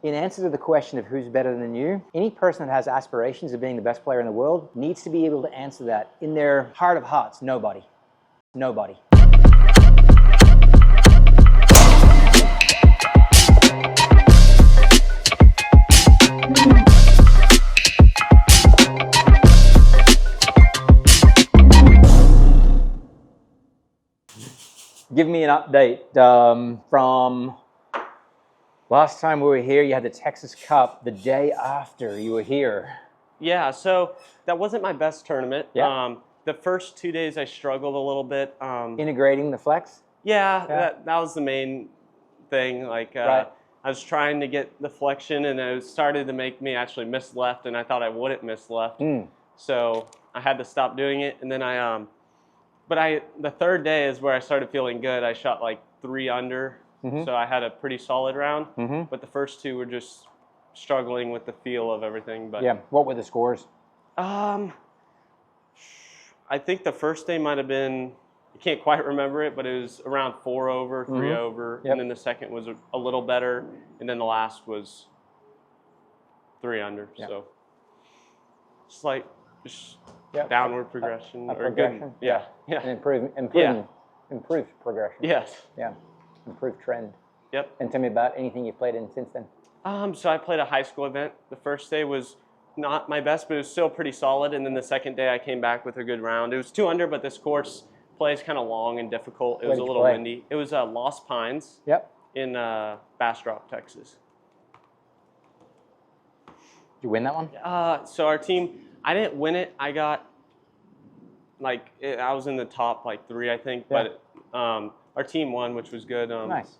In answer to the question of who's better than you, any person that has aspirations of being the best player in the world needs to be able to answer that in their heart of hearts. Nobody. Nobody. Give me an update from last time we were here. You had the Texas Cup the day after you were here. Yeah, so that wasn't my best tournament. Yeah. The first 2 days I struggled a little bit. Integrating the flex? Yeah. That was the main thing. Like Right. I was trying to get the flexion, and it started to make me actually miss left, and I thought I wouldn't miss left. So I had to stop doing it, and then the third day is where I started feeling good. I shot like 3 under, so I had a pretty solid round. But the first 2 were just struggling with the feel of everything. But yeah, what were the scores? I think the first day might have been, I can't quite remember it, but it was around 4 over, 3 over, and then the second was a little better, and then the last was 3 under. So it's like just downward progression. A progression? Good, yeah. An improved progression. Yes. Yeah, improved trend. Yep. And tell me about anything you've played in since then. So I played a high school event. The first day was not my best, but it was still pretty solid. And then the second day I came back with a good round. It was 2 under, but this course play is kind of long and difficult. It was a little windy. It was Lost Pines in Bastrop, Texas. Did you win that one? So our team, I didn't win it. I got, I was in the top 3, I think. But our team won, which was good. Nice.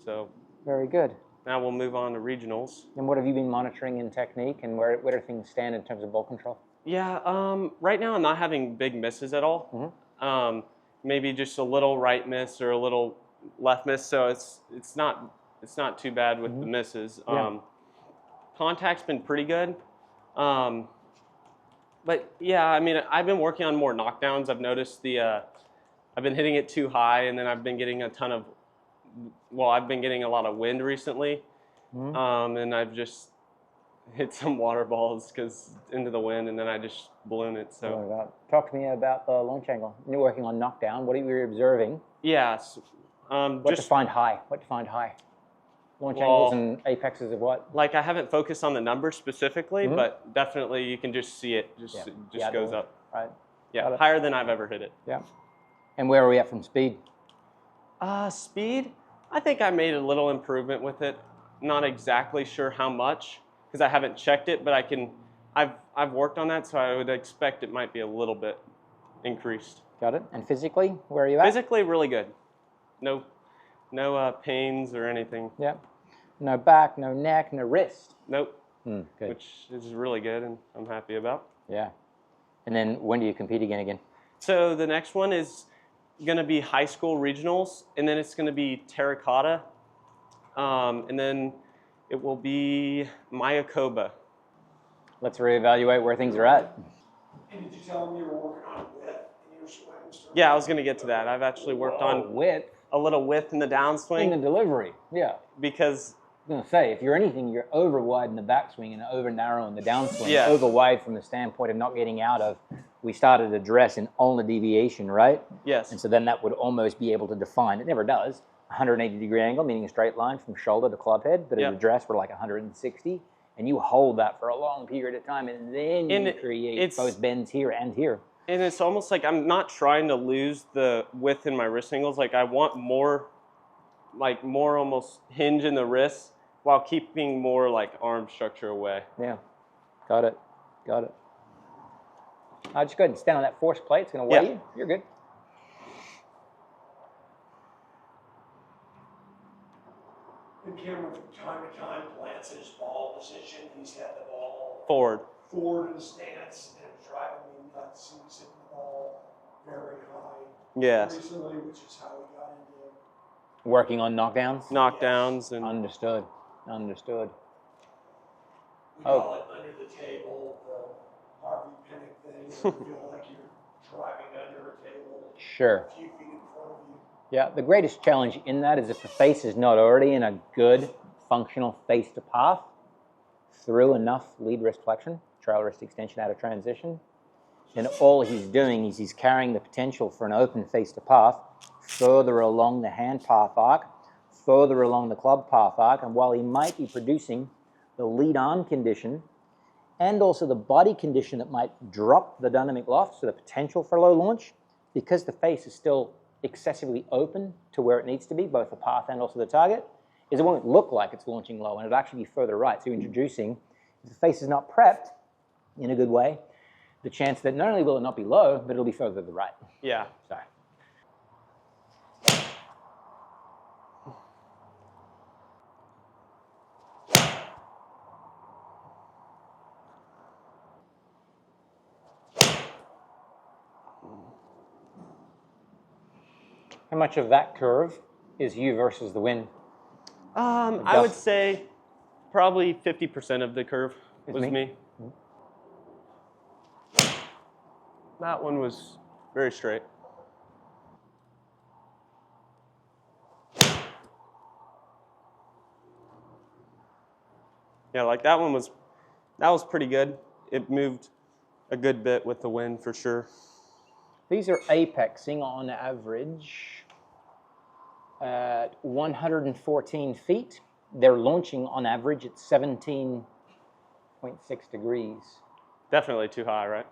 So very good. Now we'll move on to regionals. And what have you been monitoring in technique, and where do things stand in terms of ball control? Yeah, right now I'm not having big misses at all. Maybe just a little right miss or a little left miss, so it's not too bad with the misses. Contact's been pretty good. But yeah, I mean, I've been working on more knockdowns. I've noticed I've been hitting it too high, and then I've been getting I've been getting a lot of wind recently, and I've just hit some water balls into the wind, and then I just balloon it. So talk to me about the launch angle. You're working on knockdown. What are you observing? Yes. What defined high? Launch angles and apexes of what? I haven't focused on the numbers specifically, but definitely you can just see it. It just goes up. Right. Yeah, higher than I've ever hit it. Yeah. And where are we at from speed? Speed, I think I made a little improvement with it. Not exactly sure how much because I haven't checked it, but I've worked on that, so I would expect it might be a little bit increased. Got it. And physically, where are you at? Physically, really good. No pains or anything. Yeah. No back, no neck, no wrist. Nope. Good. Which is really good, and I'm happy about. Yeah. And then when do you compete again? So the next one is going to be high school regionals, and then it's going to be terracotta, and then it will be Mayakoba. Let's reevaluate where things are at. And did you tell them you were working on width in your swing? Yeah, I was going to get to that. I've actually worked on width, a little width in the downswing. In the delivery, yeah. Because I was going to say, if you're anything, you're over wide in the backswing and over narrow in the downswing. Yeah. Over wide from the standpoint of not getting out of. We started a dress in only deviation, right? Yes. And so then that would almost be able to define, it never does, 180-degree angle, meaning a straight line from shoulder to club head, but at a dress we're like 160, and you hold that for a long period of time, and then you create both bends here and here. And it's almost like I'm not trying to lose the width in my wrist angles. I want more almost hinge in the wrist while keeping more arm structure away. Yeah, got it. Just go ahead and stand on that force plate. It's going to weigh you. You're good. And Cameron, from time to time, plants his ball position. He's had the ball forward in the stance, and it's driving me nuts. He's hitting the ball very high. Yes. Recently, which is how we got into working on knockdowns. Knockdowns and understood. We call it under the table, the Harvey Pinnock thing. You feel like you're driving under a table. Sure. A few feet in front of you. Yeah, the greatest challenge in that is if the face is not already in a good functional face to path through enough lead wrist flexion, trail wrist extension out of transition, then all he's doing is he's carrying the potential for an open face to path further along the hand path arc, further along the club path arc, and while he might be producing the lead arm condition and also the body condition that might drop the dynamic loft, so the potential for low launch, because the face is still excessively open to where it needs to be, both the path and also the target, is it won't look like it's launching low, and it'll actually be further right. So you're introducing, if the face is not prepped in a good way, the chance that not only will it not be low, but it'll be further to the right. Yeah. So. How much of that curve is you versus the wind? I would say probably 50% of the curve was me. That one was very straight. Yeah, like that was pretty good. It moved a good bit with the wind for sure. These are apexing on average at 114 feet. They're launching on average at 17.6 degrees. Definitely too high, right?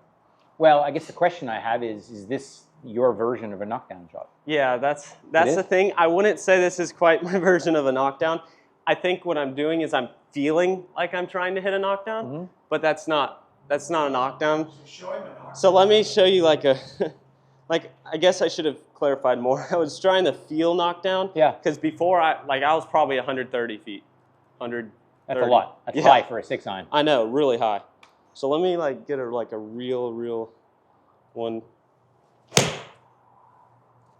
Well, I guess the question I have is this your version of a knockdown shot? Yeah, that's the thing. I wouldn't say this is quite my version of a knockdown. I think what I'm doing is I'm feeling like I'm trying to hit a knockdown, but that's not a knockdown. So let me show you like a, I guess I should have clarified more. I was trying to feel knockdown. Yeah. Because before I was probably 130 feet. 130. That's a lot. That's high for a 6-iron. I know, really high. So let me get a real one.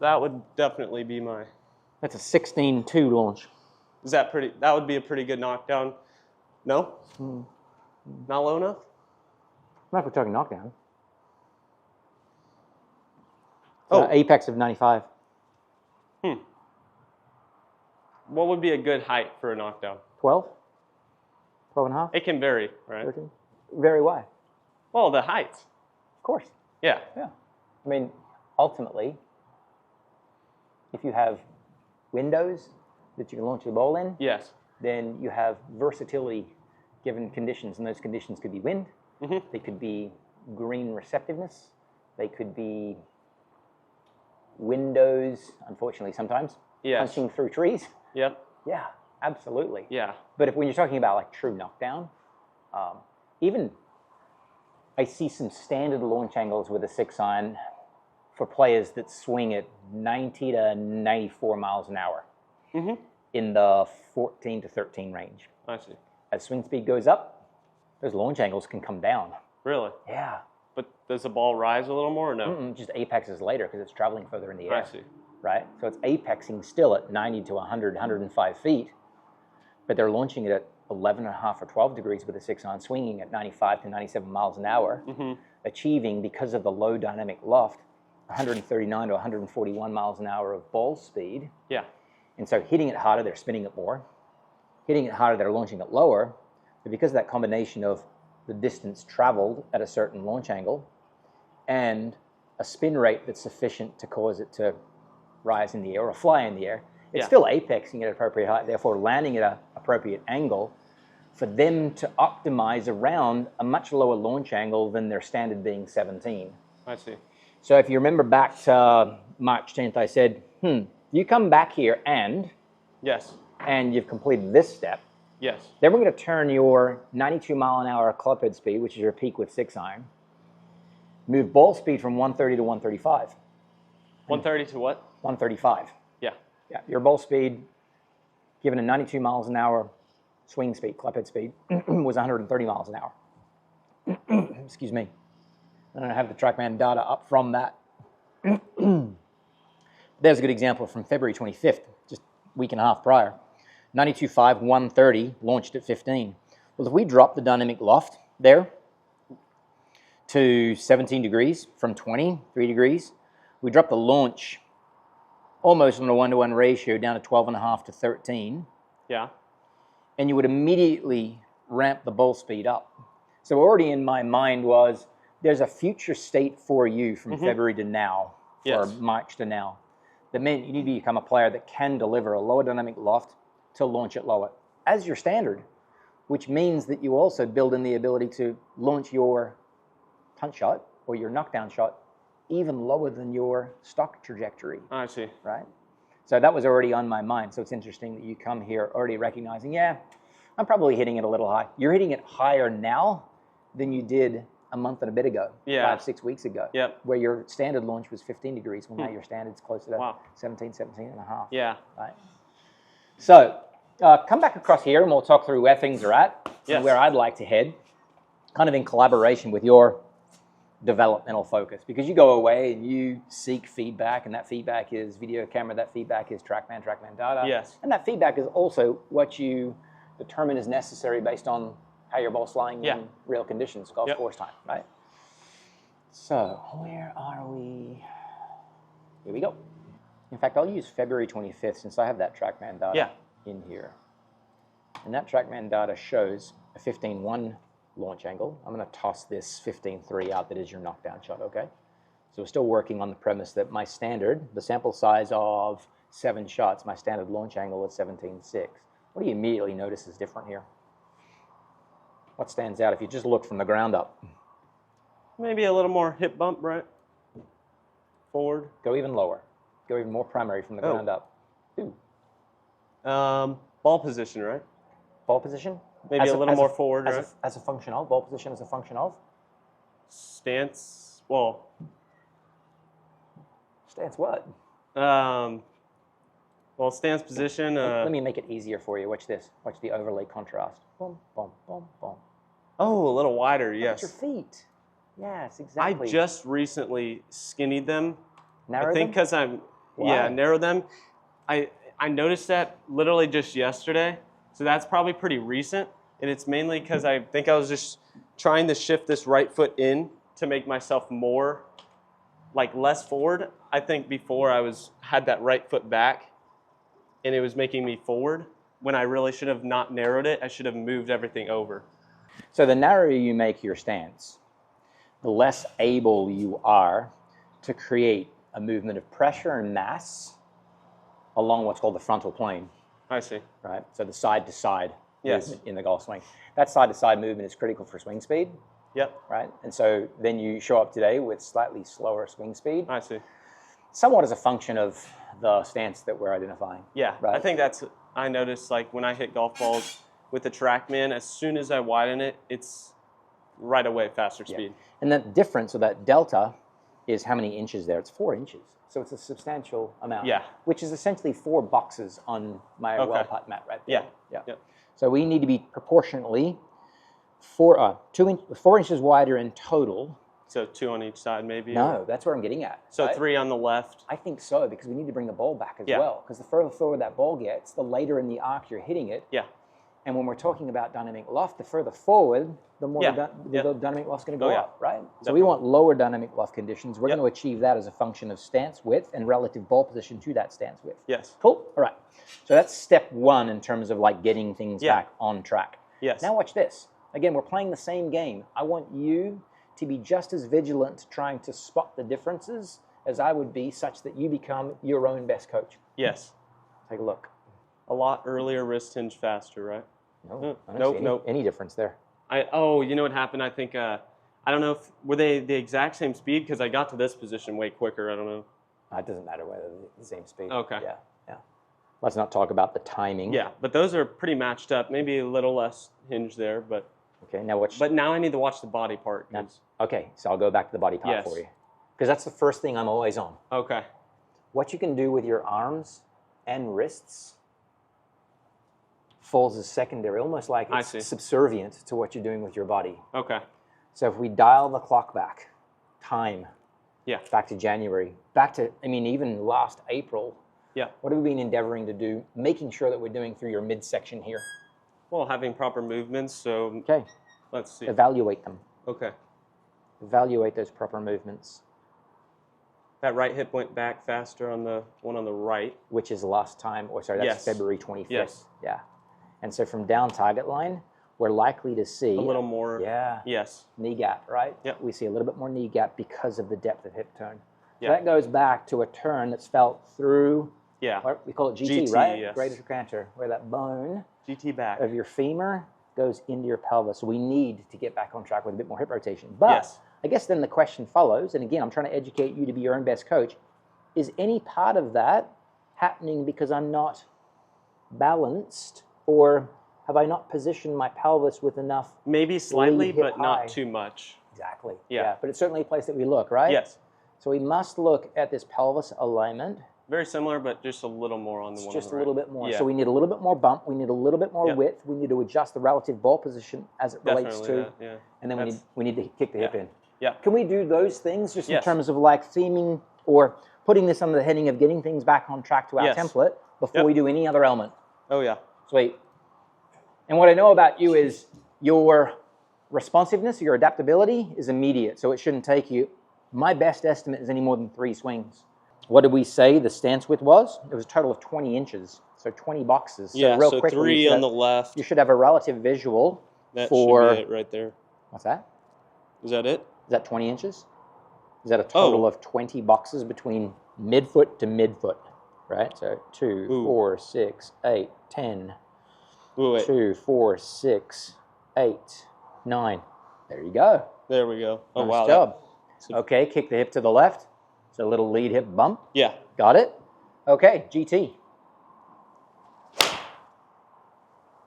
That would definitely be my. That's a 16.2 launch. Is that pretty? That would be a pretty good knockdown. No? Not low enough? Not if we're talking knockdown. Oh. Apex of 95. What would be a good height for a knockdown? 12? 12 and a half? It can vary, right? 13? Very wide. Well, the heights. Of course. Yeah. Yeah. I mean, ultimately, if you have windows that you can launch the ball in, yes, then you have versatility given conditions, and those conditions could be wind, they could be green receptiveness, they could be windows, unfortunately sometimes, punching through trees. Yep. Yeah, absolutely. Yeah. But when you're talking about like true knockdown, even I see some standard launch angles with a 6-iron for players that swing at 90 to 94 miles an hour in the 14 to 13 range. I see. As swing speed goes up, those launch angles can come down. Really? Yeah. But does the ball rise a little more or no? Just apexes later because it's traveling further in the air. I see. Right? So it's apexing still at 90 to 100, 105 feet, but they're launching it at 11.5 or 12 degrees with a 6-iron, swinging at 95 to 97 miles an hour, achieving, because of the low dynamic loft, 139 to 141 miles an hour of ball speed. Yeah. And so hitting it harder, they're spinning it more. Hitting it harder, they're launching it lower. But because of that combination of the distance traveled at a certain launch angle and a spin rate that's sufficient to cause it to rise in the air or fly in the air, it's still apexing at appropriate height, therefore landing at an appropriate angle for them to optimize around a much lower launch angle than their standard being 17. I see. So if you remember back to March 10th, I said, you come back here and you've completed this step, then we're going to turn your 92 mile an hour club head speed, which is your peak with 6-iron, move ball speed from 130 to 135. 130 to what? 135. Yeah, your ball speed, given a 92 miles an hour swing speed, club head speed, was 130 miles an hour. Excuse me. I don't have the TrackMan data up from that. There's a good example from February 25th, just a week and a half prior. 92.5, 130, launched at 15. Well, if we drop the dynamic loft there to 17 degrees from 20, 3 degrees, we drop the launch almost on a 1-to-1 ratio down to 12.5 to 13. Yeah. and you would immediately ramp the ball speed up. So already in my mind was, there's a future state for you from February to now, or March to now, that meant you need to become a player that can deliver a lower dynamic loft to launch it lower as your standard, which means that you also build in the ability to launch your punch shot or your knockdown shot even lower than your stock trajectory. I see. Right? So that was already on my mind. So it's interesting that you come here already recognizing, yeah, I'm probably hitting it a little high. You're hitting it higher now than you did a month and a bit ago, 5-6 weeks ago, where your standard launch was 15 degrees. Well, now your standard's closer to 17 and a half. Yeah. Right? So come back across here and we'll talk through where things are at and where I'd like to head, kind of in collaboration with your developmental focus, because you go away and you seek feedback, and that feedback is video camera, that feedback is TrackMan data, and that feedback is also what you determine is necessary based on how your ball's flying in real conditions, golf course time, right? So where are we? Here we go. In fact, I'll use February 25th since I have that TrackMan data in here, and that TrackMan data shows a 15.1 launch angle. I'm going to toss this 15.3 out that is your knockdown shot, okay? So we're still working on the premise that my standard, the sample size of 7 shots, my standard launch angle is 17.6. What do you immediately notice is different here? What stands out if you just look from the ground up? Maybe a little more hip bump, right? Forward. Go even lower. Go even more primary from the ground up. Ooh. Ball position, right? Ball position? Maybe a little more forward, right? As a function of? Ball position as a function of? Stance, well. Stance what? Well, stance position. Let me make it easier for you. Watch this. Watch the overlay contrast. Boom, boom, boom, boom. Oh, a little wider, yes. Look at your feet. Yes, exactly. I just recently skinnied them. Narrowed I think because narrowed them. I noticed that literally just yesterday. So that's probably pretty recent. And it's mainly because I think I was just trying to shift this right foot in to make myself more, like less forward. I think before I had that right foot back and it was making me forward when I really should have not narrowed it. I should have moved everything over. So the narrower you make your stance, the less able you are to create a movement of pressure and mass along what's called the frontal plane. I see. Right? So the side-to-side movement in the golf swing. That side-to-side movement is critical for swing speed. Yep. Right? And so then you show up today with slightly slower swing speed. I see. Somewhat as a function of the stance that we're identifying. Yeah. Right? I think I noticed like when I hit golf balls with the TrackMan, as soon as I widen it, it's right away faster speed. And that difference, or that delta, is how many inches there? It's 4 inches. So it's a substantial amount. Yeah. Which is essentially 4 boxes on my well putt mat right there. Yeah. So we need to be proportionately 4 inches wider in total. So 2 on each side, maybe? No, that's where I'm getting at. So 3 on the left? I think so, because we need to bring the ball back as well. Because the further forward that ball gets, the later in the arc you're hitting it. Yeah. And when we're talking about dynamic loft, the further forward, the more the dynamic loft's going to go up, right? Definitely. So we want lower dynamic loft conditions. We're going to achieve that as a function of stance width and relative ball position to that stance width. Yes. Cool? All right. So that's step 1 in terms of like getting things back on track. Yes. Now watch this. Again, we're playing the same game. I want you to be just as vigilant trying to spot the differences as I would be, such that you become your own best coach. Yes. Take a look. A lot earlier, wrist hinge faster, right? No, I don't see any difference there. You know what happened? I think, I don't know if, were they the exact same speed? Because I got to this position way quicker, I don't know. It doesn't matter whether they're the same speed. Okay. Yeah. Let's not talk about the timing. Yeah, but those are pretty matched up. Maybe a little less hinge there, but. Okay, now watch. But now I need to watch the body part. Okay, so I'll go back to the body part for you. Because that's the first thing I'm always on. Okay. What you can do with your arms and wrists falls as secondary, almost like it's subservient to what you're doing with your body. Okay. So if we dial the clock back, back to January, back to, even last April, what have we been endeavoring to do, making sure that we're doing through your midsection here? Well, having proper movements, so let's see. Evaluate them. Okay. Evaluate those proper movements. That right hip went back faster on the one on the right. Which is last time, that's February 25th. Yes. Yeah. And so from down target line, we're likely to see a little more. Yeah. Yes. Knee gap, right? Yep. We see a little bit more knee gap because of the depth of hip turn. So Yep. that goes back to a turn that's felt through. Yeah. We call it GT, right? Yes. Greater trochanter, where that bone GT back of your femur goes into your pelvis. So we need to get back on track with a bit more hip rotation. But yes. I guess then the question follows, and again, I'm trying to educate you to be your own best coach. Is any part of that happening because I'm not balanced, or have I not positioned my pelvis with enough? Maybe slightly, but high? not too much. Exactly. Yeah. But it's certainly a place that we look, right? Yes. So we must look at this pelvis alignment. Very similar, but just a little more on the one. Just on the a little right. bit more. Yeah. So we need a little bit more bump. We need a little bit more Yep. width. We need to adjust the relative ball position as it relates Definitely, to. yeah. And then we need to kick the hip in. Yeah. Can we do those things just in Yes. terms of like theming or putting this under the heading of getting things back on track to our Yes. template before Yep. we do any other element? Oh yeah. Sweet. And what I know about you is your responsiveness, your adaptability is immediate, so it shouldn't take you. My best estimate is any more than 3 swings. What did we say the stance width was? It was a total of 20 inches, so 20 boxes. So Yeah. real So quickly, 3 on the left. you should have a relative visual That for... should be it right there. What's that? Is that it? Is that 20 inches? Is that a total Oh. of 20 boxes between midfoot to midfoot? Right? So 2, Ooh. 4, 6, 8, 10. Ooh, wait. 2, 4, 6, 8, 9. There you go. There we go. Oh Nice wow. job. that- Okay, kick the hip to the left. So a little lead hip bump. yeah. Got it? Okay, GT.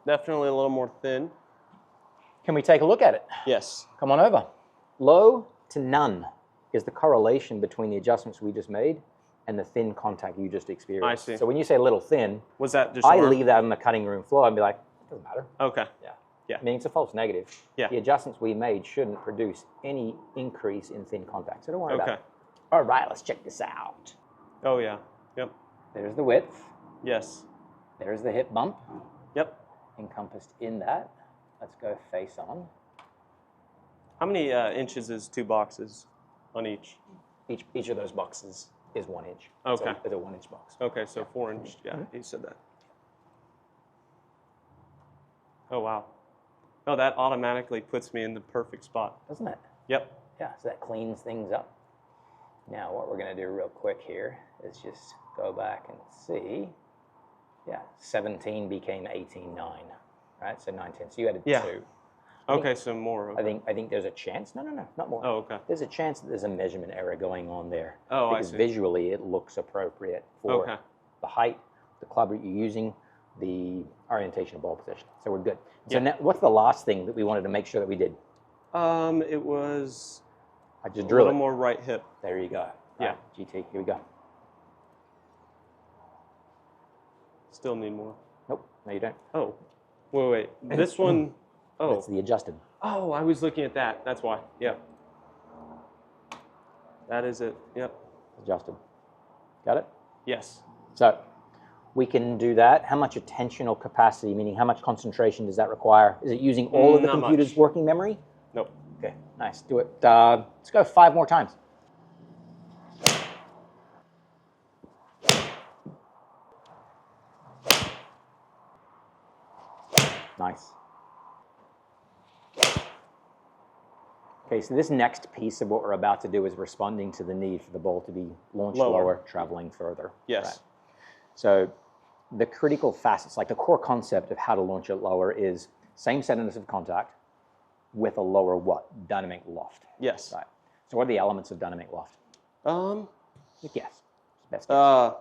Definitely a little more thin. Can we take a look at it? Yes. Come on over. Low to none is the correlation between the adjustments we just made and the thin contact you just experienced. I see. So when you say a little thin, Was that just? I arm? leave that on the cutting room floor and be like, doesn't matter. Okay. Yeah. Yeah. I mean, it's a false negative. Yeah. The adjustments we made shouldn't produce any increase in thin contact, so don't worry about Okay. it. All right, let's check this out. Oh yeah. Yep. There's the width. Yes. There's the hip bump Yep. encompassed in that. Let's go face on. How many inches is 2 boxes on each? Each of those boxes is 1 inch. Okay. It's a 1 inch box. Okay, so 4 inch. Yeah, he said that. Oh wow. Oh, that automatically puts me in the perfect spot. Doesn't it? Yep. Yeah, so that cleans things up. Now what we're going to do real quick here is just go back and see. Yeah, 17 became 18.9, right? So 9/10. So you added Yeah. 2. Okay, so more. Okay. I think there's a chance. No, not more. Oh, okay. There's a chance that there's a measurement error going on there. Oh, I because see. visually it looks appropriate for Okay. the height, the club that you're using, the orientation of ball position. So we're good. So Yeah. now, what's the last thing that we wanted to make sure that we did? It was I just a drew little it. more right hip. There you go. Yeah. Right, GT. Here we go. Still need more. Nope. No, you don't. Oh, wait. This one. Oh. That's the adjusted. Oh, I was looking at that. That's why. Yep. That is it. Yep. Adjusted. Got it? Yes. So we can do that. How much attentional capacity, meaning how much concentration does that require? Is it using all of the Not computer's much. working memory? Nope. Okay, nice. Do it. Let's go 5 more times. Nice. Okay, so this next piece of what we're about to do is responding to the need for the ball to be launched lower traveling further. Yes. Right. So the critical facets, like the core concept of how to launch it lower is same centerness of contact with a lower what? Dynamic loft. Yes. Right. So what are the elements of dynamic loft? Yes. Best guess.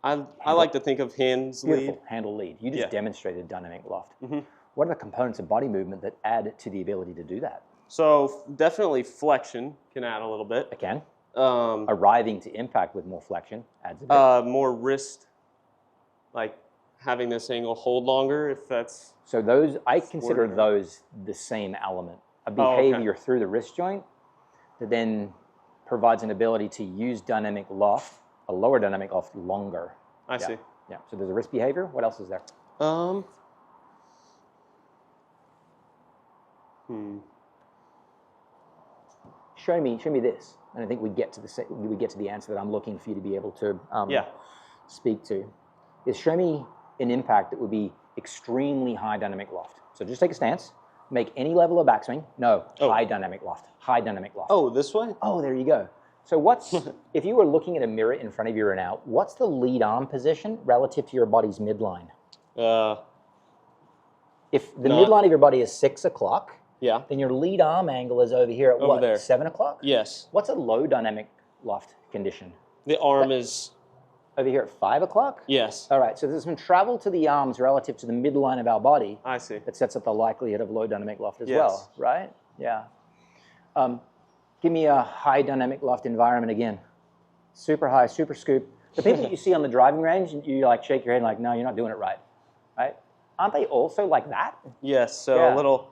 I like to think of hands Beautiful. lead. Handle lead. You just Yeah. demonstrated dynamic loft. Mm-hmm. What are the components of body movement that add to the ability to do that? So definitely flexion can add a little bit. Again, Um, arriving to impact with more flexion adds a bit. more wrist, like having this angle hold longer, if that's. So those, I consider Word. those the same element. A Oh, okay. behavior through the wrist joint that then provides an ability to use dynamic loft, a lower dynamic loft, longer. I see. Yeah. So there's a wrist behavior. What else is there? Show me this, and I think we get to the answer that I'm looking for you to be able to Yeah. speak to. Is show me an impact that would be extremely high dynamic loft. So just take a stance, make any level of backswing. No, high dynamic loft, high dynamic loft. Oh, this way? Oh, there you go. So what's, if you were looking at a mirror in front of you right now, what's the lead arm position relative to your body's midline? If the midline of your body is 6 o'clock, then your lead arm angle is over here at what, there. 7 o'clock? Yes. What's a low dynamic loft condition? The arm is... Over here at 5 o'clock? Yes. All right, so there's some travel to the arms relative to the midline of our body. I see. That sets up the likelihood of low dynamic loft as well, right? Yeah. Give me a high dynamic loft environment again. Super high, super scoop. The people that you see on the driving range, you like shake your head like, no, you're not doing it right, right? Aren't they also like that? Yes, so a little,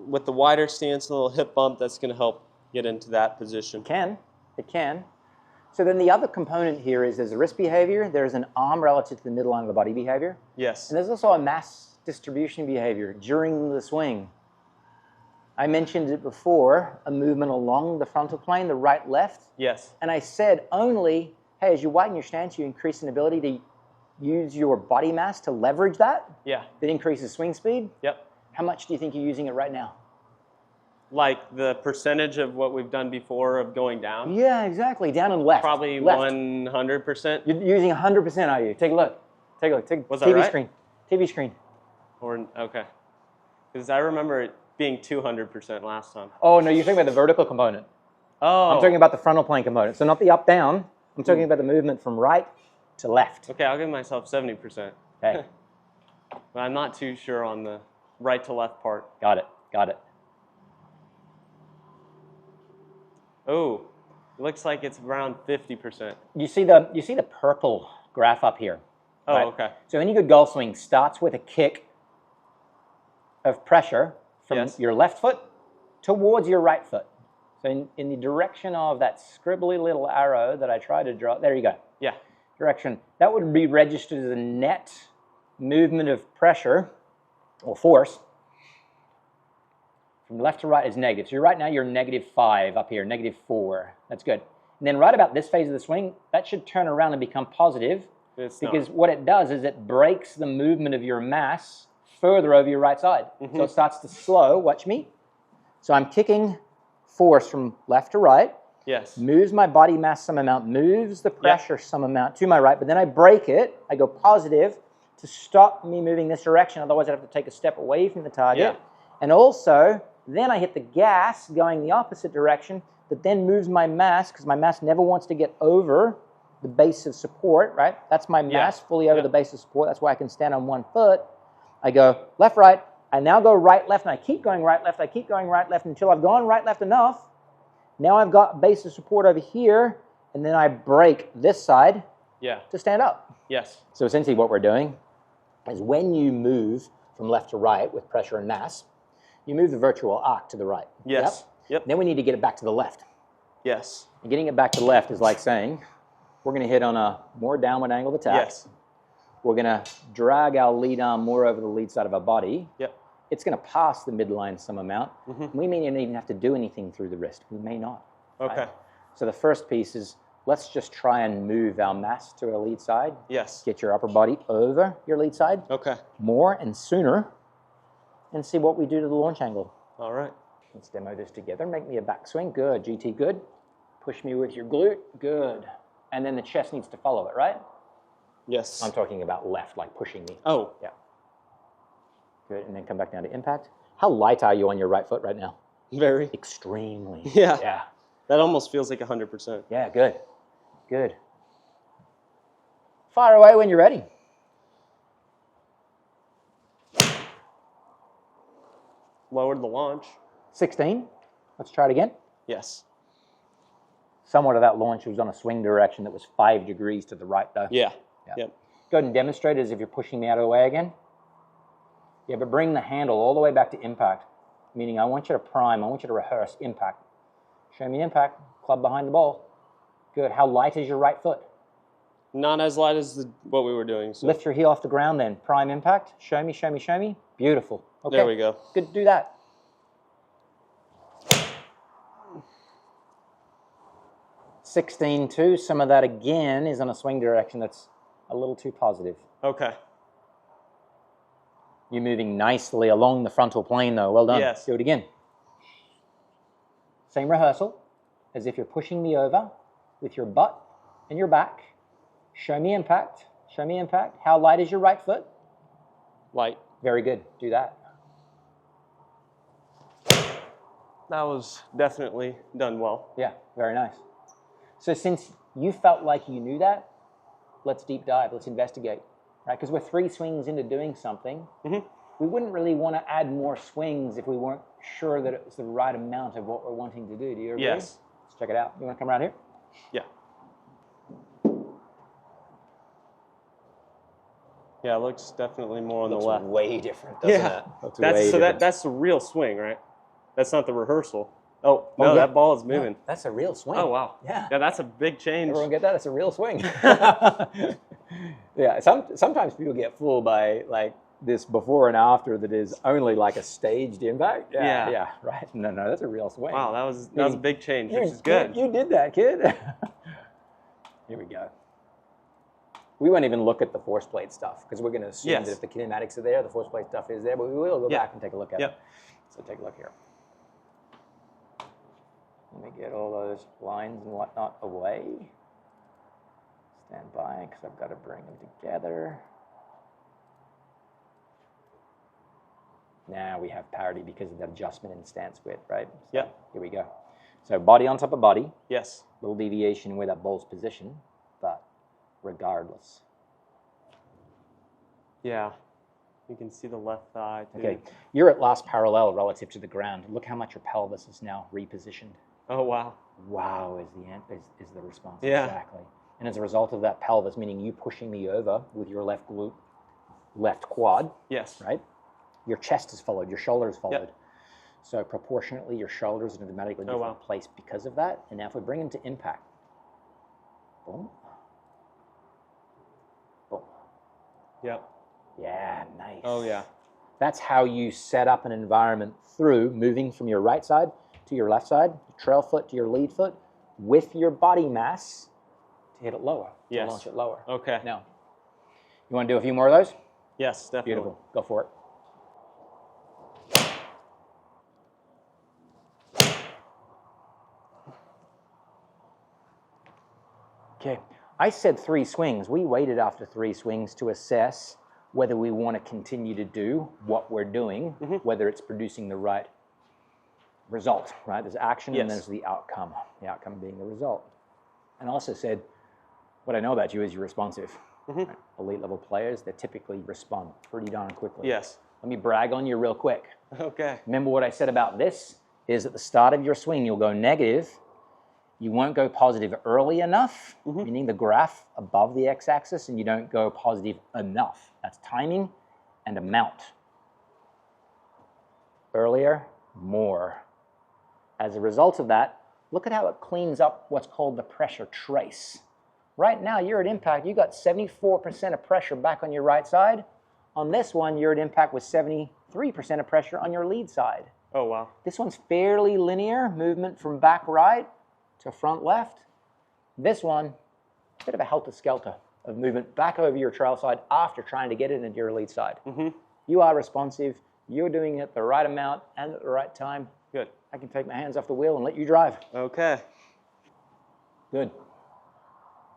with the wider stance, a little hip bump, that's going to help get into that position. It can. So then the other component here is there's a wrist behavior, there's an arm relative to the midline of the body behavior. Yes. And there's also a mass distribution behavior during the swing. I mentioned it before, a movement along the frontal plane, the right-left. Yes. And I said only, hey, as you widen your stance, you increase an ability to use your body mass to leverage that. Yeah. That increases swing speed. Yep. How much do you think you're using it right now? Like the percentage of what we've done before of going down? Yeah, exactly. Down and left. Probably left. 100%. You're using 100%, are you? Take a look. Take a look. Take Was TV that right? screen. TV screen. Or, okay. Because I remember it being 200% last time. Oh, no, you're talking about the vertical component. Oh. I'm talking about the frontal plane component. So not the up-down. I'm talking about the movement from right to left. Okay, I'll give myself 70%. Okay. But I'm not too sure on the right to left part. Got it. Got it. Oh, it looks like it's around 50%. You see the purple graph up here. Oh, right? okay. So any good golf swing starts with a kick of pressure from your left foot towards your right foot. So in the direction of that scribbly little arrow that I tried to draw, there you go. Yeah. Direction. That would be registered as a net movement of pressure or force. From left to right is negative. So right now you're -5 up here, -4. That's good. And then right about this phase of the swing, that should turn around and become positive. Because what it does is it breaks the movement of your mass further over your right side. So it starts to slow. Watch me. So I'm kicking force from left to right. Yes. Moves my body mass some amount, moves the pressure some amount to my right, but then I break it. I go positive to stop me moving this direction. Otherwise, I'd have to take a step away from the target. Yeah. And also, then I hit the gas going the opposite direction that then moves my mass, because my mass never wants to get over the base of support, right? That's my mass fully over the base of support. That's why I can stand on one foot. I go left, right. I now go right, left, and I keep going right, left. I keep going right, left until I've gone right, left enough. Now I've got base of support over here, and then I break this side to stand up. Yes. So essentially what we're doing is when you move from left to right with pressure and mass, you move the virtual arc to the right. Yes. Yep. Then we need to get it back to the left. Yes. And getting it back to the left is like saying, we're going to hit on a more downward angled attack. Yes. We're going to drag our lead arm more over the lead side of our body. Yep. It's going to pass the midline some amount. We may not even have to do anything through the wrist. We may not. Okay. Right? So the first piece is, let's just try and move our mass to our lead side. Yes. Get your upper body over your lead side. Okay. More and sooner. And see what we do to the launch angle. All right. Let's demo this together. Make me a backswing. Good. GT, good. Push me with your glute. Good. And then the chest needs to follow it, right? Yes. I'm talking about left, like pushing me. Oh. Yeah. Good. And then come back down to impact. How light are you on your right foot right now? Very. Extremely. Yeah. Yeah. That almost feels like 100%. Yeah, good. Good. Fire away when you're ready. Lowered the launch. 16. Let's try it again. Yes. Somewhat of that launch was on a swing direction that was 5 degrees to the right, though. Yeah. Yeah. Yep. Go ahead and demonstrate it as if you're pushing me out of the way again. Yeah, but bring the handle all the way back to impact, meaning I want you to prime, I want you to rehearse impact. Show me impact, club behind the ball. Good. How light is your right foot? Not as light as what we were doing. So. Lift your heel off the ground then. Prime impact. Show me, show me, show me. Beautiful. Okay. There we go. Good, do that. (16-2). Some of that again is on a swing direction that's a little too positive. Okay. You're moving nicely along the frontal plane, though. Well done. Yes. Do it again. Same rehearsal, as if you're pushing me over with your butt and your back. Show me impact. Show me impact. How light is your right foot? Light. Very good. Do that. That was definitely done well. Yeah, very nice. So since you felt like you knew that, let's deep dive. Let's investigate. Right? Because we're 3 swings into doing something. Mm-hmm. We wouldn't really want to add more swings if we weren't sure that it was the right amount of what we're wanting to do. Do you agree? Yes. Let's check it out. You want to come around here? Yeah. Yeah, it looks definitely more on the left. Way different, doesn't it? That's the real swing, right? That's not the rehearsal. Oh, no, that ball is moving. No, that's a real swing. Oh, wow. Yeah. Yeah, that's a big change. Everyone get that? It's a real swing. Yeah, sometimes people get fooled by like this before and after that is only like a staged impact. Yeah, right. No, that's a real swing. Wow, that was a big change, which is good. You did that, kid. Here we go. We won't even look at the force plate stuff because we're going to assume that if the kinematics are there, the force plate stuff is there, but we will go back and take a look at it. So take a look here. Let me get all those lines and whatnot away. Stand by, because I've got to bring them together. Now we have parity because of that adjustment in stance width, right? So here we go. So body on top of body. Yes. Little deviation where that ball's positioned, but regardless. Yeah. You can see the left thigh, too. Okay. You're at last parallel relative to the ground. Look how much your pelvis is now repositioned. Oh, wow. Wow is the response. Yeah. Exactly. And as a result of that pelvis, meaning you pushing me over with your left glute, left quad. Yes. Right? Your chest is followed, your shoulder is followed. So proportionately, your shoulders are in a dramatically different place because of that. And now if we bring them to impact. Boom. Boom. Yep. Yeah, nice. Oh, yeah. That's how you set up an environment through moving from your right side to your left side, trail foot to your lead foot, with your body mass to hit it lower, to launch it lower. Okay. Now, you want to do a few more of those? Yes, definitely. Beautiful. Go for it. Okay. I said 3 swings. We waited after 3 swings to assess whether we want to continue to do what we're doing, whether it's producing the right result, right? There's action and there's the outcome being the result. And I also said, what I know about you is you're responsive. Right? Elite level players, they typically respond pretty darn quickly. Yes. Let me brag on you real quick. Okay. Remember what I said about this is at the start of your swing, you'll go negative. You won't go positive early enough, meaning the graph above the x-axis, and you don't go positive enough. That's timing and amount. Earlier, more. As a result of that, look at how it cleans up what's called the pressure trace. Right now, you're at impact. You got 74% of pressure back on your right side. On this one, you're at impact with 73% of pressure on your lead side. Oh, wow. This one's fairly linear, movement from back right to front left. This one, a bit of a helter-skelter of movement back over your trail side after trying to get it into your lead side. You are responsive. You're doing it the right amount and at the right time. Good. I can take my hands off the wheel and let you drive. Okay. Good.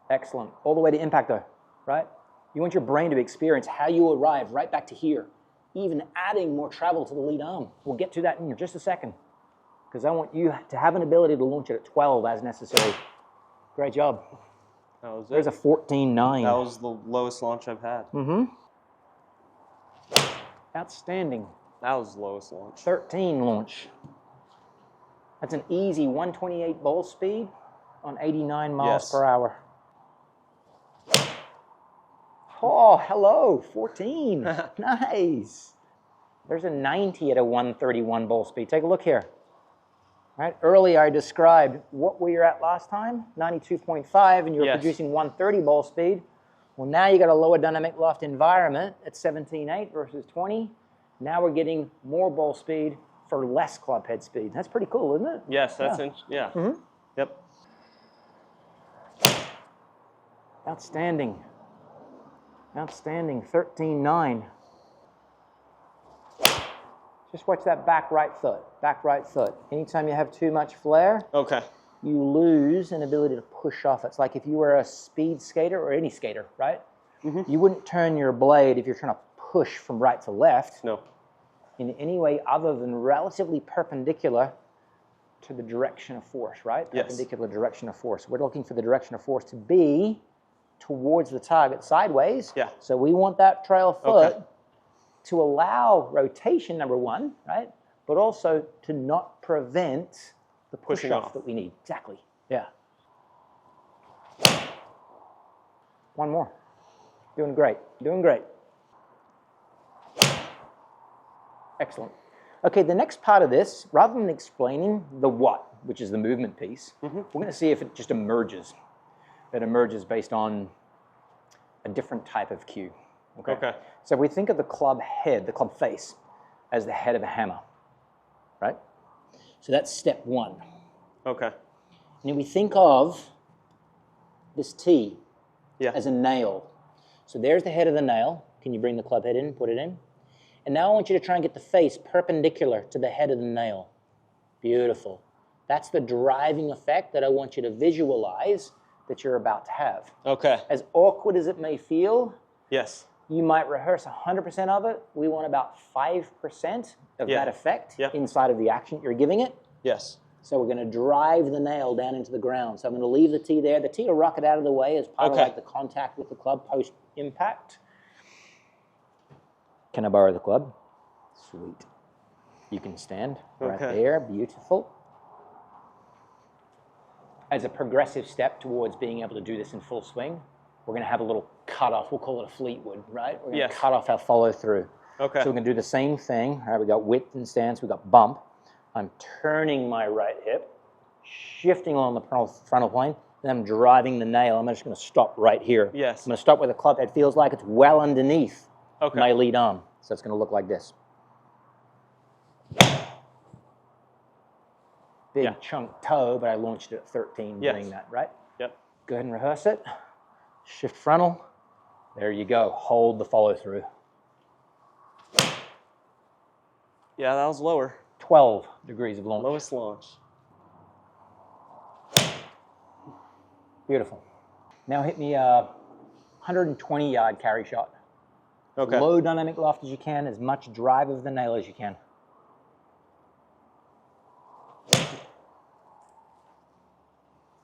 Excellent. All the way to impact though, right? You want your brain to experience how you arrive right back to here, even adding more travel to the lead arm. We'll get to that in just a second, because I want you to have an ability to launch it at 12 as necessary. Great job. That was it. There's a 14.9. That was the lowest launch I've had. Outstanding. That was the lowest launch. 13 launch. That's an easy 128 ball speed on 89 miles per hour. Oh, hello, 14. Nice. There's a 90 at a 131 ball speed. Take a look here. Right? Earlier I described what we were at last time, 92.5, and you were producing 130 ball speed. Well, now you got a lower dynamic loft environment at 17.8 versus 20. Now we're getting more ball speed for less club head speed. That's pretty cool, isn't it? Yes, that's Yep. Outstanding. Outstanding. 13.9. Just watch that back right foot, back right foot. Anytime you have too much flare, Okay. you lose an ability to push off. It's like if you were a speed skater or any skater, right? Mm-hmm. You wouldn't turn your blade if you're trying to push from right to left. No. In any way other than relatively perpendicular to the direction of force, right? Yes. Perpendicular direction of force. We're looking for the direction of force to be towards the target sideways. Yeah. So we want that trail foot to allow rotation, number one, right? But also to not prevent the push off that we need. Exactly. Yeah. One more. Doing great. Doing great. Excellent. Okay, the next part of this, rather than explaining the what, which is the movement piece, we're going to see if it just emerges. It emerges based on a different type of cue. Okay. So if we think of the club head, the club face, as the head of a hammer, right? So that's step one. Okay. And if we think of this T as a nail. So there's the head of the nail. Can you bring the club head in, put it in? And now I want you to try and get the face perpendicular to the head of the nail. Beautiful. That's the driving effect that I want you to visualize that you're about to have. Okay. As awkward as it may feel, yes, you might rehearse 100% of it. We want about 5% of that effect inside of the action you're giving it. Yes. So we're going to drive the nail down into the ground. So I'm going to leave the T there. The T will rock it out of the way as part of like the contact with the club post-impact. Can I borrow the club? Sweet. You can stand right there. Beautiful. As a progressive step towards being able to do this in full swing, we're going to have a little cutoff. We'll call it a Fleetwood, right? We're going to cut off our follow through. Okay. So we're going to do the same thing. All right, we got width and stance. We got bump. I'm turning my right hip, shifting along the frontal plane, and I'm driving the nail. I'm just going to stop right here. Yes. I'm going to stop where the club head feels like it's well underneath my lead arm. So it's going to look like this. Big chunk toe, but I launched it at 13 doing that, right? Yep. Go ahead and rehearse it. Shift frontal. There you go. Hold the follow through. Yeah, that was lower. 12 degrees of launch. Lowest launch. Beautiful. Now hit me a 120-yard carry shot. Okay. Low dynamic loft as you can, as much drive of the nail as you can.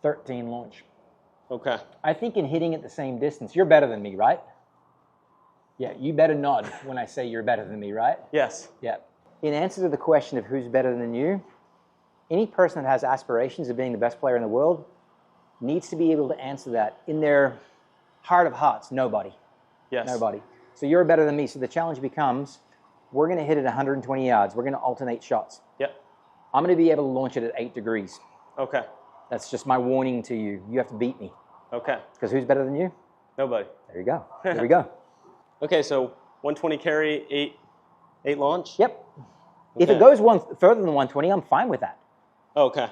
.13 launch. Okay. I think in hitting at the same distance, you're better than me, right? Yeah, you better nod when I say you're better than me, right? Yes. Yeah. In answer to the question of who's better than you, any person that has aspirations of being the best player in the world needs to be able to answer that in their heart of hearts. Nobody. Yes. Nobody. So you're better than me. So the challenge becomes, we're going to hit it 120 yards. We're going to alternate shots. Yep. I'm going to be able to launch it at 8 degrees. Okay. That's just my warning to you. You have to beat me. Okay. Because who's better than you? Nobody. There you go. There we go. Okay, so 120 carry, 8 launch? Yep. Okay. If it goes one further than 120, I'm fine with that. Okay.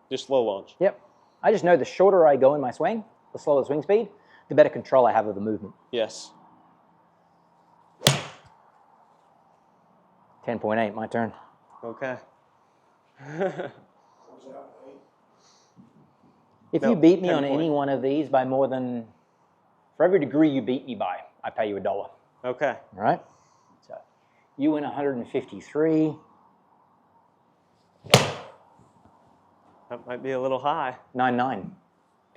Just slow launch. Yep. I just know the shorter I go in my swing, the slower the swing speed, the better control I have of the movement. Yes. 10.8, my turn. Okay. If you beat me on any one of these by more than, for every degree you beat me by, I pay you $1. Okay. All right? So you win 153. That might be a little high. 9.9.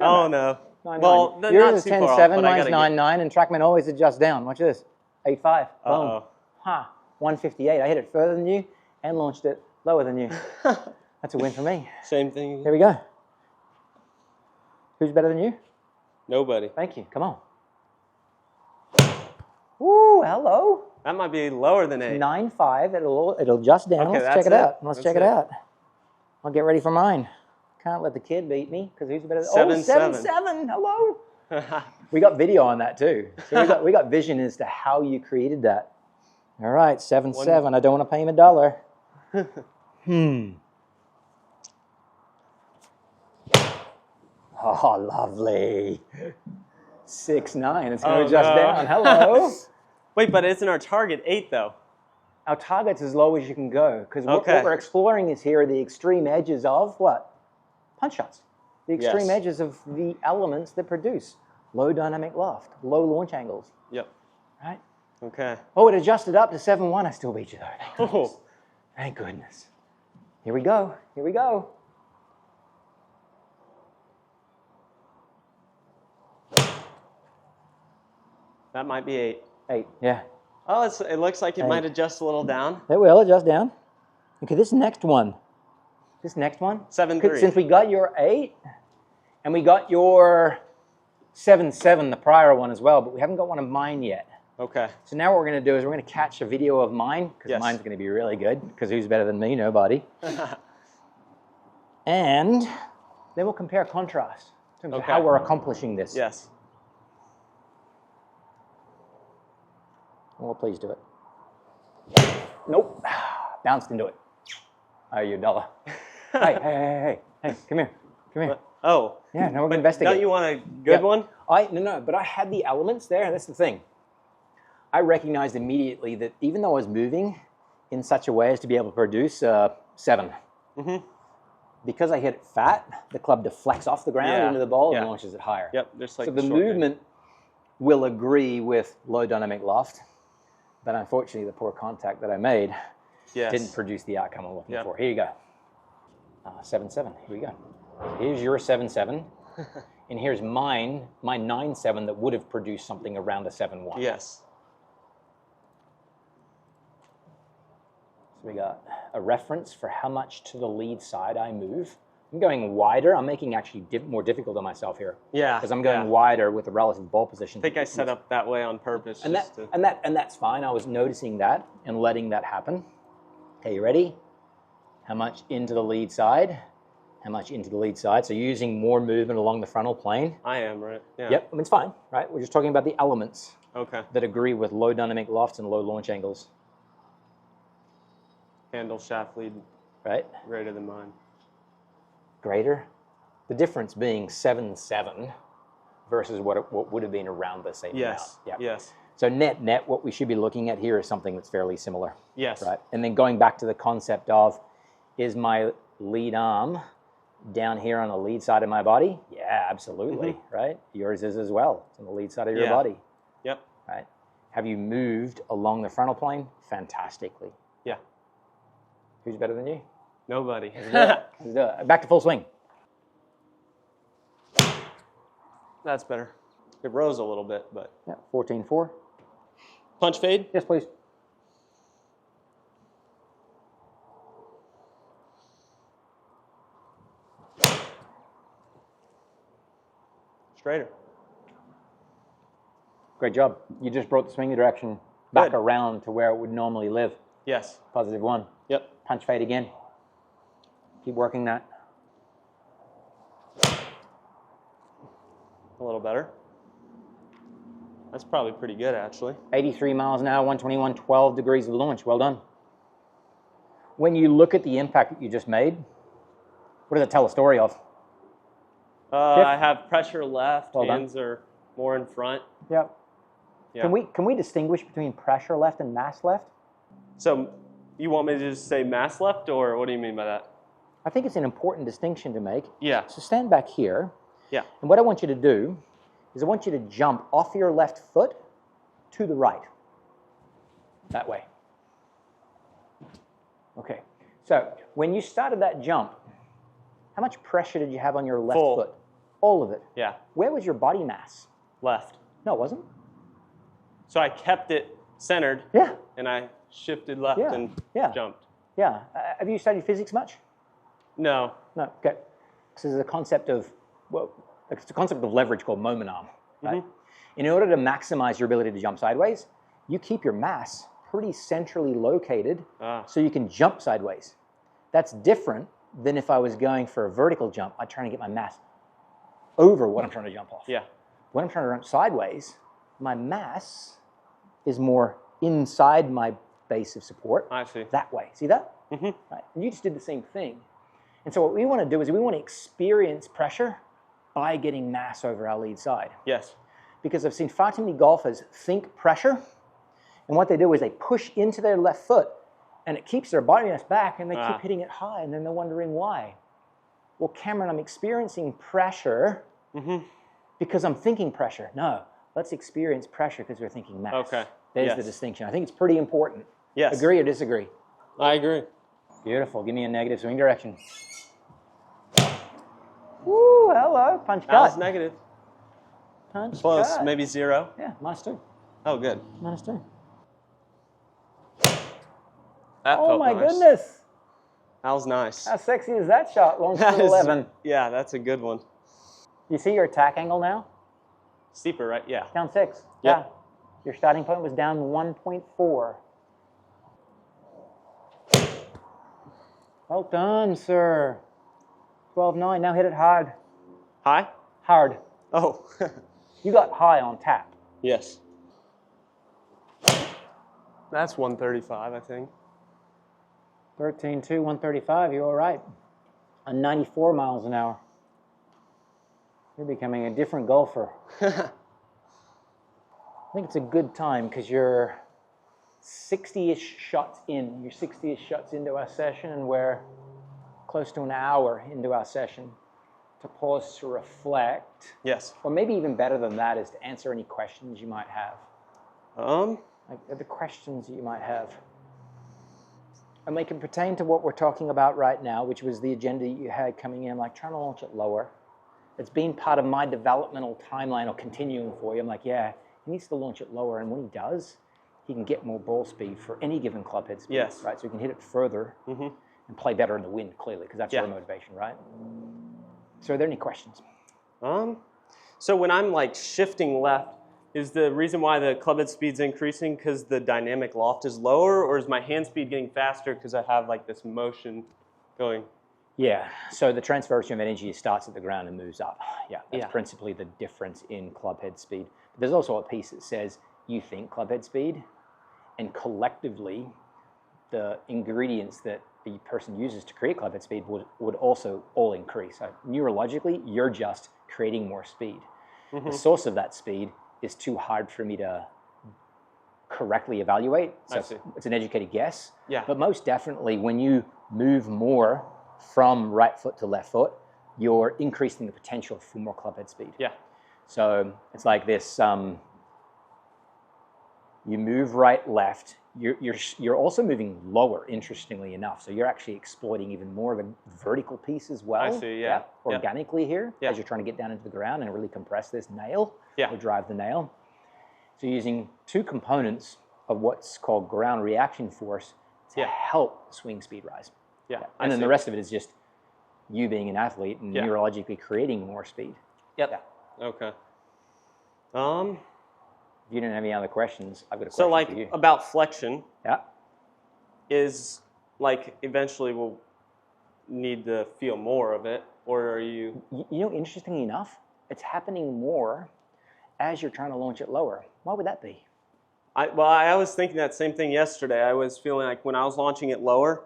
Oh, no. 9.9. Well, yours is not too 10.7, far off, mine's 9.9, and TrackMan always adjusts down. Watch this. 8.5. Boom. Ha. 158. I hit it further than you and launched it lower than you. That's a win for me. Same thing. Here we go. Who's better than you? Nobody. Thank you. Come on. Woo, hello. That might be lower than 8. 9.5. It'll adjust down. Okay, Let's check it out. Let's check it out. I'll get ready for mine. Can't let the kid beat me because who's better than 7.7. Hello. We got video on that too. So we got vision as to how you created that. All right, 7.7. I don't want to pay him $1. Oh, lovely. 6.9. It's going to adjust down. Hello. Wait, but isn't our target 8 though? Our target's as low as you can go, because what we're exploring is here are the extreme edges of what? Punch shots. The extreme edges of the elements that produce low dynamic loft, low launch angles. Yep. Right? Okay. Oh, it adjusted up to 7-1. I still beat you, though. Thank goodness. Oh. Thank goodness. Here we go. Here we go. That might be 8. 8, yeah. Oh, it looks like it might adjust a little down. It will adjust down. Okay, this next one. 7-3. Since we got your 8, and we got your 7-7, the prior one as well, but we haven't got one of mine yet. Okay. So now what we're going to do is we're going to catch a video of mine, because mine's going to be really good, because who's better than me? Nobody. And then we'll compare contrast in terms of how we're accomplishing this. Yes. Well, please do it. Nope. Bounced into it. Oh, you dollar. Hey, come here. Come here. Oh. Yeah, now we're going to investigate. Don't you want a good one? No, but I had the elements there, and that's the thing. I recognized immediately that even though I was moving in such a way as to be able to produce 7, because I hit it fat, the club deflects off the ground into the bowl and launches it higher. Yep, just like so the movement will agree with low dynamic loft, but unfortunately the poor contact that I made didn't produce the outcome I'm looking for. Here you go. 7-7, here we go. Here's your 7-7, and here's my 9-7 that would have produced something around a 7-1. Yes. So we got a reference for how much to the lead side I move. I'm going wider. I'm making actually more difficult on myself here. Yeah. Because I'm going wider with the relative ball position. I think I set up that way on purpose. And that's fine. I was noticing that and letting that happen. Okay, you ready? How much into the lead side? How much into the lead side? So you're using more movement along the frontal plane. I am, right? Yeah. Yep, I mean, it's fine, right? We're just talking about the elements that agree with low dynamic lofts and low launch angles. Handle shaft lead greater than mine. Greater? The difference being 7-7 versus what would have been around the same amount. Yep. Yes. So net, what we should be looking at here is something that's fairly similar. Yes. Right? And then going back to the concept of, is my lead arm down here on the lead side of my body? Yeah, absolutely, right? Yours is as well. It's on the lead side of your body. Yep. Right? Have you moved along the frontal plane? Fantastically. Yeah. Who's better than you? Nobody. Let's do it. Back to full swing. That's better. It rose a little bit, but. Yeah, 14-4. Punch fade? Yes, please. Straighter. Great job. You just brought the swinging direction back around to where it would normally live. Yes. +1. Yep. Punch fade again. Keep working that. A little better. That's probably pretty good, actually. 83 miles an hour, 121, 12 degrees of launch. Well done. When you look at the impact that you just made, what does it tell a story of? I have pressure left. Hands are more in front. Yep. Yeah. Can we distinguish between pressure left and mass left? So you want me to just say mass left, or what do you mean by that? I think it's an important distinction to make. Yeah. So stand back here. Yeah. And what I want you to do is I want you to jump off your left foot to the right. That way. Okay. So when you started that jump, how much pressure did you have on your left foot? All of it. Yeah. Where was your body mass? Left. No, it wasn't. So I kept it centered. Yeah. And I shifted left and jumped. Yeah. Have you studied physics much? No. No. Okay. This is a concept of, it's a concept of leverage called moment arm. Right? In order to maximize your ability to jump sideways, you keep your mass pretty centrally located so you can jump sideways. That's different than if I was going for a vertical jump. I'm trying to get my mass over what I'm trying to jump off. Yeah. When I'm trying to jump sideways, my mass is more inside my base of support. I see. That way. See that? Mm-hmm. Right. And you just did the same thing. And so what we want to do is we want to experience pressure by getting mass over our lead side. Yes. Because I've seen far too many golfers think pressure And what they do is they push into their left foot, and it keeps their body mass back, and they keep hitting it high, and then they're wondering why. Well, Cameron, I'm experiencing pressure because I'm thinking pressure. No, let's experience pressure because we're thinking mass. Okay. There's the distinction. I think it's pretty important. Yes. Agree or disagree? I agree. Beautiful. Give me a negative swing direction. Woo, hello. Punch cut. That was negative. Punch Close. cut. Maybe 0. Yeah, -2. Oh, good. -2. That Oh felt my nice. goodness. That was nice. How sexy is that shot? Launch That to is- 11. Yeah, that's a good one. You see your attack angle now? Steeper, right? Yeah. Down 6. Yep. Yeah. Your starting point was down 1.4. Well done, sir. 12-9. Now hit it hard. High? Hard. Oh. You got high on tap. Yes. That's 135, I think. 13-2, 135. You're all right. On 94 miles an hour. You're becoming a different golfer. I think it's a good time because you're 60-ish shots in. You're 60-ish shots into our session, and we're close to an hour into our session. To pause to reflect. Yes. Or maybe even better than that is to answer any questions you might have. Like the questions you might have. And they can pertain to what we're talking about right now, which was the agenda you had coming in. I'm like, trying to launch it lower. It's been part of my developmental timeline or continuing for you. I'm like, yeah, he needs to launch it lower. And when he does, he can get more ball speed for any given club head speed. Yes. Right? So he can hit it further and play better in the wind, clearly, because that's your motivation, right? So are there any questions? So when I'm like shifting left, is the reason why the club head speed's increasing because the dynamic loft is lower, or is my hand speed getting faster because I have like this motion going? Yeah, so the transference of energy starts at the ground and moves up. Yeah, that's principally the difference in club head speed. But there's also a piece that says you think club head speed, and collectively the ingredients that the person uses to create club head speed would also all increase. So neurologically, you're just creating more speed. The source of that speed is too hard for me to correctly evaluate. So it's an educated guess. Yeah. But most definitely, when you move more from right foot to left foot, you're increasing the potential for more club head speed. Yeah. So it's like this, you move right, left, you're also moving lower, interestingly enough. So you're actually exploiting even more of a vertical piece as well. I see, yeah. Organically here, as you're trying to get down into the ground and really compress this nail, or drive the nail. So you're using two components of what's called ground reaction force to help swing speed rise. Yeah. And then the rest of it is just you being an athlete and neurologically creating more speed. Yep. Yeah. Okay. If you don't have any other questions, I've got a question so like for you. about flexion. Yeah. Is like eventually we'll need to feel more of it, or are you? You know, interestingly enough, it's happening more as you're trying to launch it lower. Why would that be? I was thinking that same thing yesterday. I was feeling like when I was launching it lower,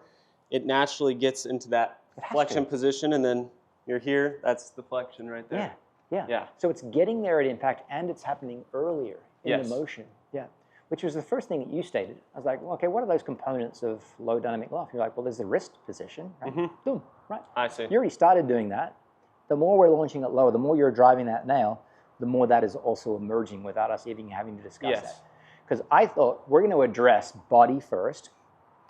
it naturally gets into that flexion position, and then you're here. That's the flexion right there. Yeah. So it's getting there at impact, and it's happening earlier in the motion. Yeah. Which was the first thing that you stated. I was like, well, okay, what are those components of low dynamic loft? You're like, well, there's the wrist position, right? Boom, right? I see. You already started doing that. The more we're launching it lower, the more you're driving that nail, the more that is also emerging without us even having to discuss that. Because I thought we're going to address body first,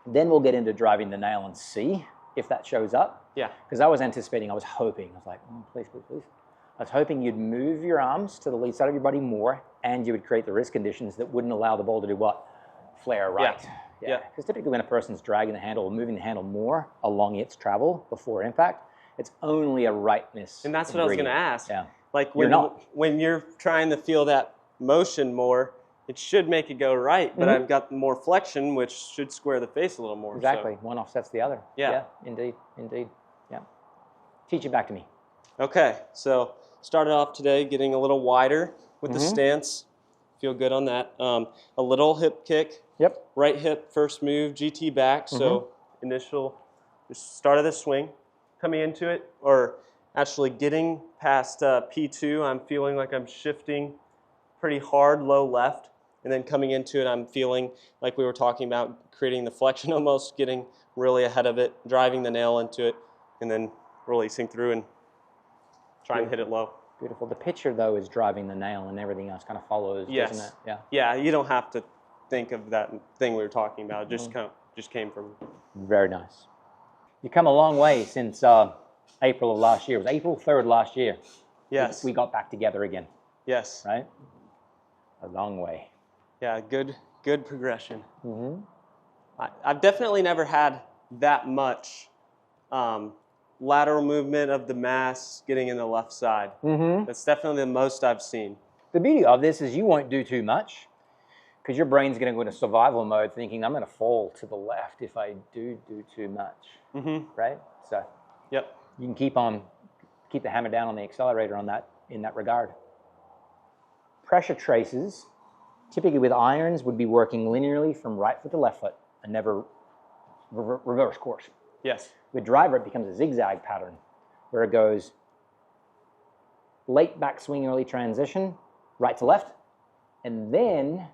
then we'll get into driving the nail and see if that shows up. Yeah. Because I was anticipating, I was hoping, I was like, please. I was hoping you'd move your arms to the lead side of your body more, and you would create the wrist conditions that wouldn't allow the ball to do what? Flare right. Yeah. Because typically when a person's dragging the handle or moving the handle more along its travel before impact, it's only a rightness. And that's what I was going to ask. Yeah. Like when you're trying to feel that motion more, it should make it go right, but I've got more flexion, which should square the face a little more. Exactly. So. One offsets the other. Yeah. Indeed. Yeah. Teach it back to me. Okay. So started off today getting a little wider with the stance. Feel good on that. A little hip kick. Yep. Right hip first move, GT back. So initial start of the swing. Coming into it, or actually getting past P2, I'm feeling like I'm shifting pretty hard, low left. And then coming into it, I'm feeling like we were talking about, creating the flexion almost, getting really ahead of it, driving the nail into it, and then releasing through and trying to hit it low. Beautiful. The pitcher, though, is driving the nail, and everything else kind of follows, Yes. doesn't it? Yeah. Yeah, you don't have to think of that thing we were talking about. It just came from. Very nice. You come a long way since April of last year. It was April 3rd last year. Yes. We got back together again. Yes. Right? A long way. Yeah, good progression. Mm-hmm. I've definitely never had that much lateral movement of the mass getting in the left side. Mm-hmm. That's definitely the most I've seen. The beauty of this is you won't do too much because your brain's going to go into survival mode thinking, I'm going to fall to the left if I do too much. Mm-hmm. Right? So yep. You can keep the hammer down on the accelerator in that regard. Pressure traces, typically with irons, would be working linearly from right foot to left foot and never reverse course. Yes. With driver, it becomes a zigzag pattern where it goes late backswing, early transition, right to left, and then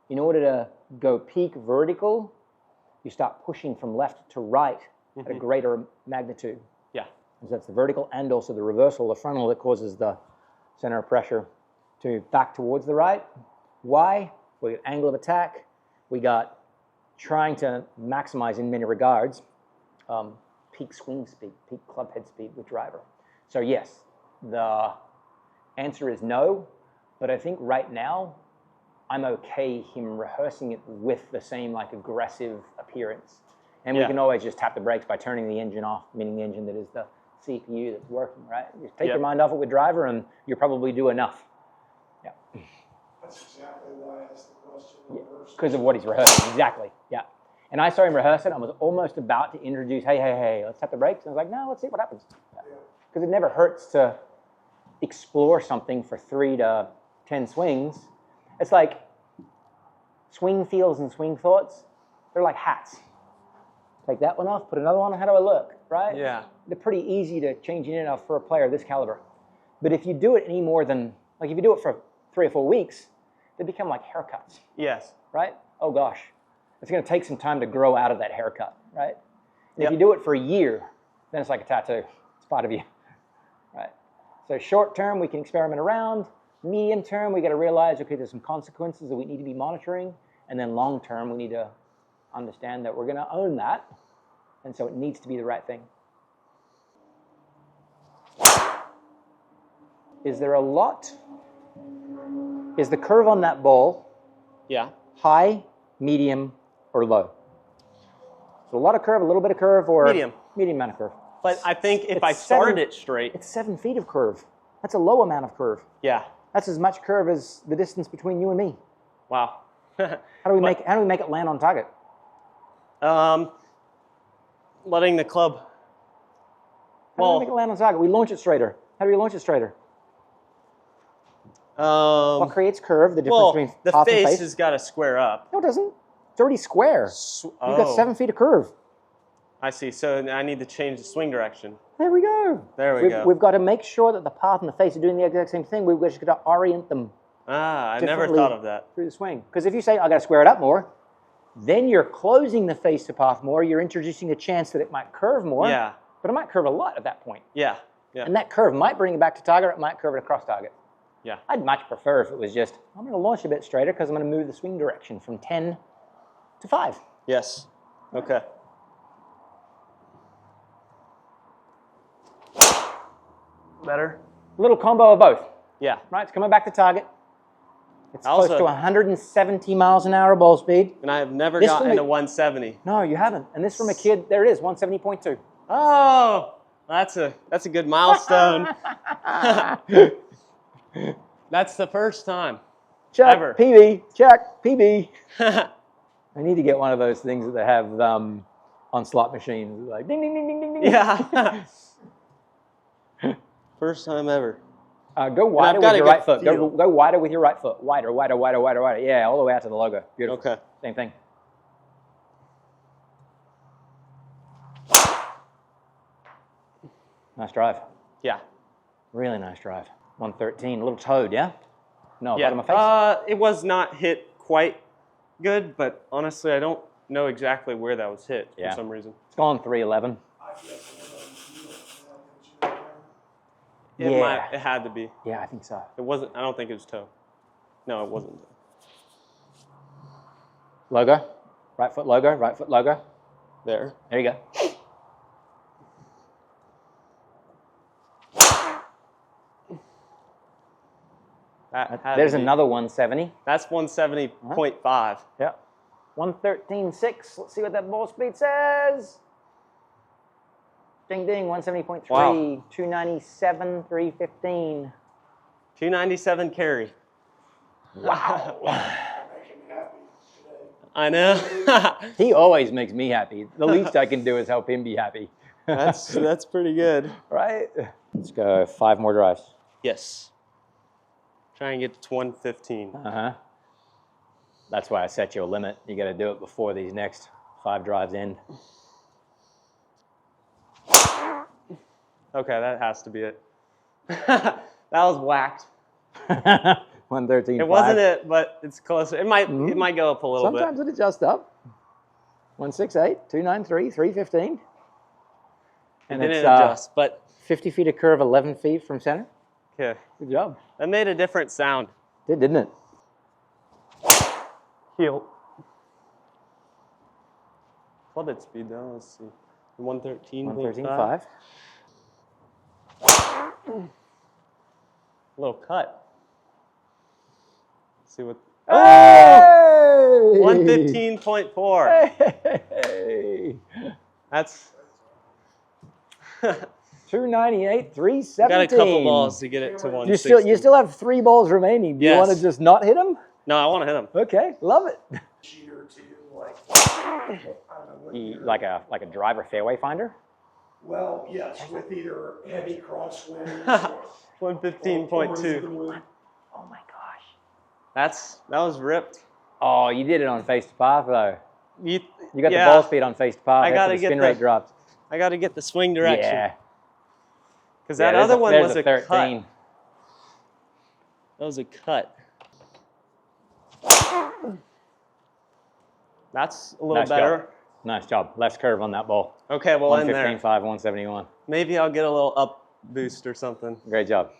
in order to go peak vertical, you start pushing from left to right at a greater magnitude. Yeah. So that's the vertical and also the reversal, the frontal, that causes the center of pressure to back towards the right. Why? We got angle of attack. We got trying to maximize in many regards peak swing speed, peak club head speed with driver. So yes, the answer is no, but I think right now I'm okay him rehearsing it with the same like aggressive appearance. And we can always just tap the brakes by turning the engine off, meaning the engine that is the CPU that's working, right? Just take your mind off it with driver and you'll probably do enough. Yeah. That's exactly why I asked the question. Because of what he's rehearsing, exactly, yeah. And I saw him rehearse it. I was almost about to introduce, hey, let's tap the brakes. And I was like, no, let's see what happens. Because it never hurts to explore something for 3 to 10 swings. It's like swing feels and swing thoughts. They're like hats. Take that one off, put another one on, how do I look, right? Yeah. They're pretty easy to change in and out for a player of this caliber. But if you do it any more than, like if you do it for 3 or 4 weeks, they become like haircuts. Yes. Right? Oh gosh. It's going to take some time to grow out of that haircut, right? And if you do it for a year, then it's like a tattoo. It's part of you, right? So short term, we can experiment around. Medium term, we got to realize, okay, there's some consequences that we need to be monitoring. And then long term, we need to understand that we're going to own that. And so it needs to be the right thing. Is there a lot? Is the curve on that ball high, medium, or low? So a lot of curve, a little bit of curve, or medium amount of curve. But I think if I started it straight, it's 7 feet of curve. That's a low amount of curve. Yeah. That's as much curve as the distance between you and me. Wow. How do we make it land on target? Letting the club. How do we make it land on target? We launch it straighter. How do we launch it straighter? What creates curve? The difference between the path and face face has got to square up. No, it doesn't. It's already square. You've got 7 feet of curve. I see. So I need to change the swing direction. There we go. There we go. We've got to make sure that the path and the face are doing the exact same thing. We've just got to orient them. I never thought of that. Through the swing. Because if you say, I got to square it up more, then you're closing the face to path more. You're introducing a chance that it might curve more. Yeah. But it might curve a lot at that point. Yeah. Yeah. And that curve might bring it back to target, or it might curve it across target. Yeah. I'd much prefer if it was just, I'm going to launch a bit straighter because I'm going to move the swing direction from 10 to 5. Yes. Okay. Better? A little combo of both. Yeah. Right, it's coming back to target. It's Also, close to 170 miles an hour ball speed. And I have never gotten to 170. No, you haven't. And this from a kid, there it is, 170.2. Oh, that's a good milestone. That's the first time. Check, ever. PB, check, PB. I need to get one of those things that they have on slot machines. Like ding, ding, ding, ding, ding, ding. Yeah. First time ever. Go wider with your right foot. Go wider with your right foot. Wider, wider, wider, wider, wider. Yeah, all the way out to the logo. Beautiful. Okay. Same thing. Nice drive. Yeah. Really nice drive. 113. A little toed, yeah? No, Yeah. bottom of face? It was not hit quite good, but honestly, I don't know exactly where that was hit Yeah. for some reason. It's gone 311. It had to be. Yeah, I think so. It wasn't. I don't think it was toe. No, it wasn't. Logo. Right foot logo. Right foot logo. There. There you go. There's another 170. That's 170.5. Yeah. 113.6. Let's see what that ball speed says. Ding ding. 170.3. Wow. 297. 315. 297 carry. Wow. I know. He always makes me happy. The least I can do is help him be happy. That's pretty good. Right? Let's go 5 more drives. Yes. Try and get to 115. Uh-huh. That's why I set you a limit. You got to do it before these next 5 drives end. Okay, that has to be it. That was whacked. 113. It wasn't it, but it's closer. It might go up a little Sometimes it adjusts up. 168, 293, 315. And it didn't it's adjust, but 50 feet of curve, 11 feet from center. okay. Good job. That made a different sound. Did, didn't it? Heel. Flooded speed though. Let's see. 113.5. 113.5. Little cut. Let's see what. Oh! 115.4. Hey! That's 298, 317. got a couple balls to get it to 160. You still have 3 balls remaining. Do you want to just not hit them? No, I want to hit them. Okay, love it. Cheater too, like I don't know what Like a driver fairway finder? Well, yes, with either heavy crosswinds 115.2. Oh my gosh. That was ripped. Oh, you did it on face to path though. You got the ball speed on face to path. I gotta the spin rate drops. I got to get the swing direction. Yeah. Because that other one was a 13. cut. That was a cut. That's a little better. Job. Nice job. Left curve on that ball. Okay, well in there. 115.5, 171. Maybe I'll get a little up boost or something. Great job.